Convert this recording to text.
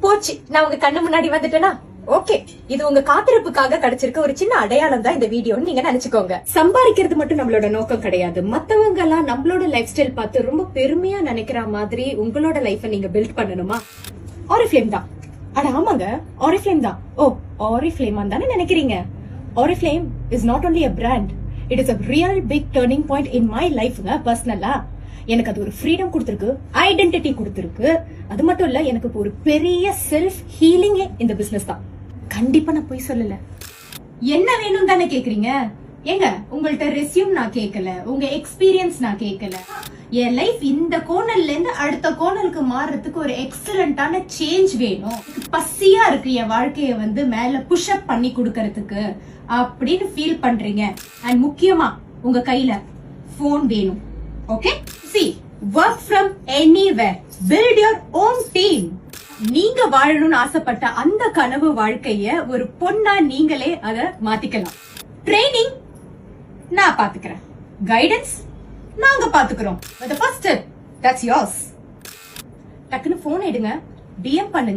போச்சு, நான் உங்க கண்ணு முன்னாடி வந்துட்டேனா? ஓகே, இது உங்க காத்திருப்புக்காக கிடைச்சிருக்க ஒரு சின்ன அடையாளம் தான் இந்த வீடியோன்னு நீங்க நினைச்சுக்கோங்க. சம்பாதிக்கிறது மட்டும் நம்மளோட நோக்கம் கிடையாது. மத்தவங்க எல்லாம் நம்மளோட லைஃப் ஸ்டைல் பார்த்து ரொம்ப பெருமையா நினைக்கிற மாதிரி உங்களோட லைஃப நீங்க பில்ட் பண்ணணுமா? ஆரிஃப்ளேம் தான். அட ஆமாங்க, ஆரிஃப்ளேம் தான். ஓ, ஆரிஃப்ளேம் தானே நினைக்கிறீங்க? Oriflame is not only a brand, it is a real big turning point in my lifeங்க. பர்சனலா எனக்கு அது ஒரு ஃப்ரீடம் கொடுத்திருக்கு, ஐடென்டிட்டி கொடுத்திருக்கு. அது மட்டும் இல்ல, எனக்கு ஒரு பெரிய செல்ஃப் ஹீலிங்கே இந்த பிசினஸ் தான். கண்டிப்பா நான் போய் சொல்லல. என்ன வேணும் தானே கேக்குறீங்க? ஏங்க, உங்கள்ட்ட ரெஸ்யூம் நான் கேட்கல, உங்க எக்ஸ்பீரியன்ஸ் நான் கேட்கல. என் லைஃப் இந்த கோணல்ல இருந்து அடுத்த கோணலுக்கு மாறதுக்கு ஒரு எக்ஸலண்டான சேஞ்ச் வேணும். பசியா இருக்கு என் வாழ்க்கைய மேல புஷ் அப் பண்ணி கொடுக்கறதுக்கு அப்படின்னு ஃபீல் பண்றீங்க. அண்ட் முக்கியமா உங்க கையில போன் வேணும். Okay, see, work from anywhere, build your own team. நீங்க வாழணும்னு ஆசைப்பட்ட அந்த கனவு வாழ்க்கைய ஒரு பொண்ணா நீங்களே அத மாத்திக்கலாம். ட்ரைனிங் நான் பாத்துக்கிறேன், கைடன்ஸ் நாங்க பாத்துக்கிறோம். But the first step, that's yours. டக்குன்னு போன் எடுங்க, DM பண்ணுங்க.